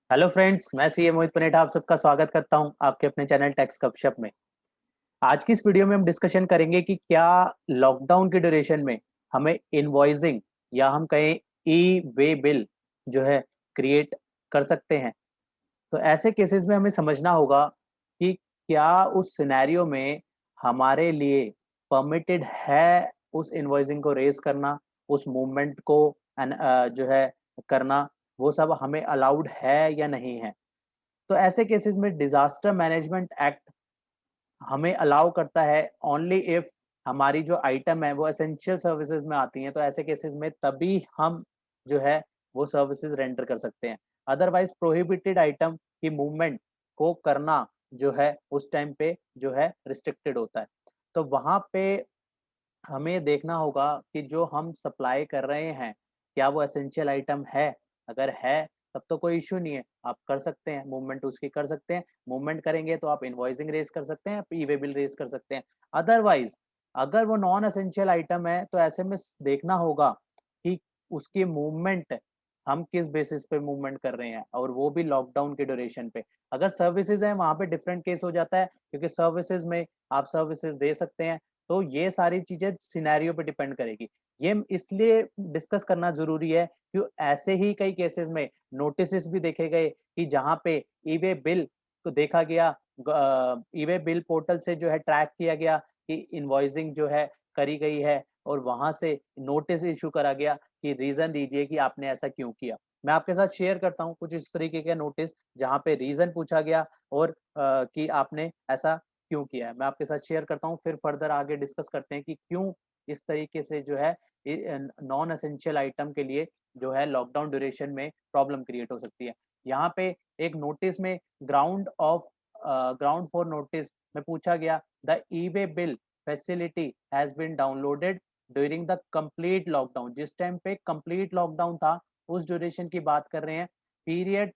Hello friends, मैं CA मोहित पनेठा आप सबका स्वागत करता हूं आपके अपने चैनल टैक्स गपशप में। आज की इस वीडियो में हम डिस्कशन करेंगे कि क्या लॉकडाउन की ड्यूरेशन में हमें इनवॉइसिंग या हम कहें ई वे बिल जो है क्रिएट कर सकते हैं। तो ऐसे केसेस में हमें समझना होगा कि क्या उस सिनेरियो में हमारे लिए परमिटेड है उस इनवॉइसिंग को रेज करना, उस मूवमेंट को जो है करना, वो सब हमें अलाउड है या नहीं है। तो ऐसे केसेस में डिजास्टर मैनेजमेंट एक्ट हमें अलाउ करता है ओनली इफ हमारी जो आइटम है वो एसेंशियल सर्विसेज में आती हैं। तो ऐसे केसेस में तभी हम जो है वो सर्विसेज रेंडर कर सकते हैं। अदरवाइज प्रोहिबिटेड आइटम की मूवमेंट को करना जो है उस टाइम पे जो है रिस्ट्रिक्टेड होता है। तो वहां पे हमें देखना होगा कि जो हम सप्लाई कर रहे हैं क्या वो एसेंशियल आइटम है। अगर है तब तो कोई इश्यू नहीं है, आप कर सकते हैं, मूवमेंट उसकी कर सकते हैं। मूवमेंट करेंगे तो आप इनवॉइसिंग रेज कर सकते हैं, ई वे बिल रेज कर सकते हैं। अदरवाइज अगर वो नॉन एसेंशियल आइटम है तो ऐसे में देखना होगा कि उसकी मूवमेंट हम किस बेसिस पे मूवमेंट कर रहे हैं, और वो भी लॉकडाउन के ड्यूरेशन पे। अगर सर्विसेज है वहां पे डिफरेंट केस हो जाता है, क्योंकि सर्विसेज में आप सर्विसेज दे सकते हैं। तो ये सारी चीजें सिनेरियो पे डिपेंड करेगी। ये इसलिए डिस्कस करना जरूरी है कि ऐसे ही कई केसेस में नोटिस भी देखे गए कि जहां पे ई वे बिल को देखा गया, ई वे बिल पोर्टल से जो है ट्रैक किया गया कि इनवॉइसिंग जो है करी गई है, और वहां से नोटिस इशू करा गया कि रीजन दीजिए कि आपने ऐसा क्यों किया। मैं आपके साथ शेयर करता हूँ कुछ इस तरीके के नोटिस जहाँ पे रीजन पूछा गया और कि आपने ऐसा क्यों किया है। मैं आपके साथ शेयर करता हूँ, फिर फर्दर आगे डिस्कस करते हैं कि क्यों इस तरीके से जो है नॉन एसेंशियल आइटम के लिए जो है लॉकडाउन ड्यूरेशन में प्रॉब्लम क्रिएट हो सकती है। यहाँ पे एक नोटिस में ग्राउंड फॉर नोटिस में पूछा गया, the e way bill facility has been downloaded during the complete lockdown. जिस टाइम पे कंप्लीट लॉकडाउन था उस ड्यूरेशन की बात कर रहे हैं, period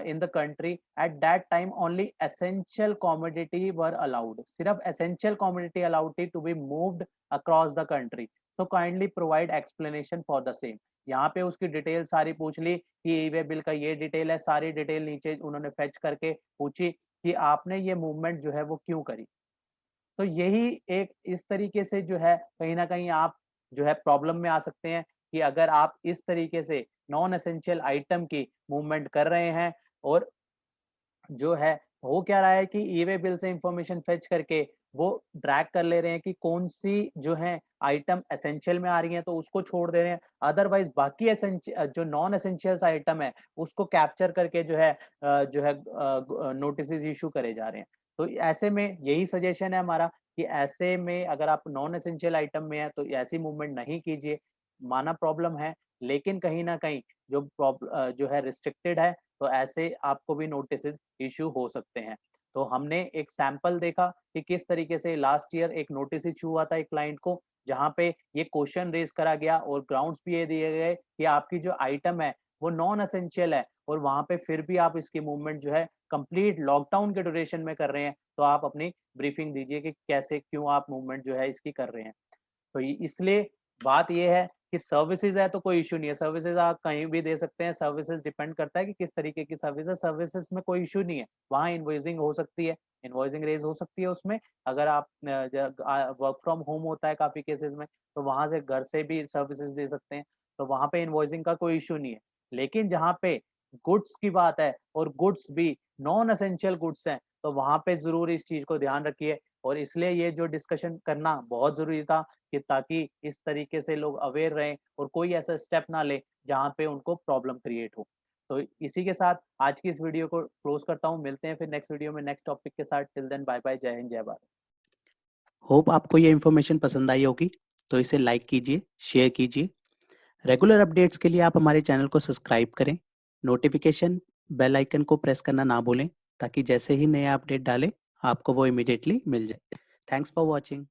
in the country at that time only essential commodity were allowed। सिर्फ essential commodity allowed थी to be moved across the country, so kindly provide explanation for the same। यहाँ पे उसकी डिटेल सारी पूछ ली कि ई वे बिल का ये डिटेल है, सारी डिटेल नीचे उन्होंने फेच करके पूछी कि आपने ये मूवमेंट जो है वो क्यों करी। तो यही एक इस तरीके से जो है कहीं न कहीं आप जो है प्रॉब्लम में आ सकते हैं कि अगर आप इस तरीके से नॉन एसेंशियल आइटम की मूवमेंट कर रहे हैं, और जो है हो क्या रहा है कि ई वे बिल से इंफॉर्मेशन फेच करके वो ड्रैग कर ले रहे हैं कि कौन सी जो है आइटम एसेंशियल में आ रही है तो उसको छोड़ दे रहे हैं। अदरवाइज बाकी जो नॉन एसेंशियल्स आइटम है उसको कैप्चर करके जो है नोटिस इशू करे जा रहे हैं। तो ऐसे में यही सजेशन है हमारा कि ऐसे में अगर आप नॉन एसेंशियल आइटम में है तो ऐसी मूवमेंट नहीं कीजिए। माना प्रॉब्लम है, लेकिन कहीं ना कहीं जो है रिस्ट्रिक्टेड है, तो ऐसे आपको भी नोटिस इशू हो सकते हैं। तो हमने एक सैंपल देखा कि किस तरीके से लास्ट ईयर एक नोटिस इशू हुआ था एक क्लाइंट को, जहां पे ये क्वेश्चन रेज करा गया और ग्राउंड्स भी ये दिए गए कि आपकी जो आइटम है वो नॉन एसेंशियल है, और वहां पे फिर भी आप इसकी मूवमेंट जो है कंप्लीट लॉकडाउन के ड्यूरेशन में कर रहे हैं। तो आप अपनी ब्रीफिंग दीजिए कि कैसे क्यों आप मूवमेंट जो है इसकी कर रहे हैं। तो इसलिए बात ये है कि सर्विसेज है तो कोई इश्यू नहीं है, सर्विसेज आप कहीं भी दे सकते हैं। सर्विसेज डिपेंड करता है कि किस तरीके की सर्विसेज में कोई इश्यू नहीं है, वहाँ इनवॉइसिंग हो सकती है, इनवॉइसिंग रेज हो सकती है उसमें। अगर आप वर्क फ्रॉम होम होता है काफी केसेस में, तो वहां से घर से भी सर्विसेज दे सकते हैं, तो वहां पे इनवॉइसिंग का कोई इश्यू नहीं है। लेकिन जहाँ पे गुड्स की बात है और गुड्स भी नॉन एसेंशियल गुड्स हैं, तो वहां पे जरूर इस चीज को ध्यान रखिए। और इसलिए ये जो डिस्कशन करना बहुत जरूरी था कि ताकि इस तरीके से लोग अवेयर रहें और कोई ऐसा स्टेप ना ले जहां पे उनको प्रॉब्लम क्रिएट हो। तो इसी के साथ आज की इस वीडियो को क्लोज करता हूँ। मिलते हैं फिर नेक्स्ट वीडियो में नेक्स्ट टॉपिक के साथ। टिल देन बाय बाय, जय हिंद जय भारत। होप आपको ये इन्फॉर्मेशन पसंद आई होगी, तो इसे लाइक कीजिए, शेयर कीजिए। रेगुलर अपडेट्स के लिए आप हमारे चैनल को सब्सक्राइब करें। नोटिफिकेशन बेल आइकन को प्रेस करना ना भूलें, ताकि जैसे ही नया अपडेट डालें आपको वो इमीडिएटली मिल जाए। Thanks for watching.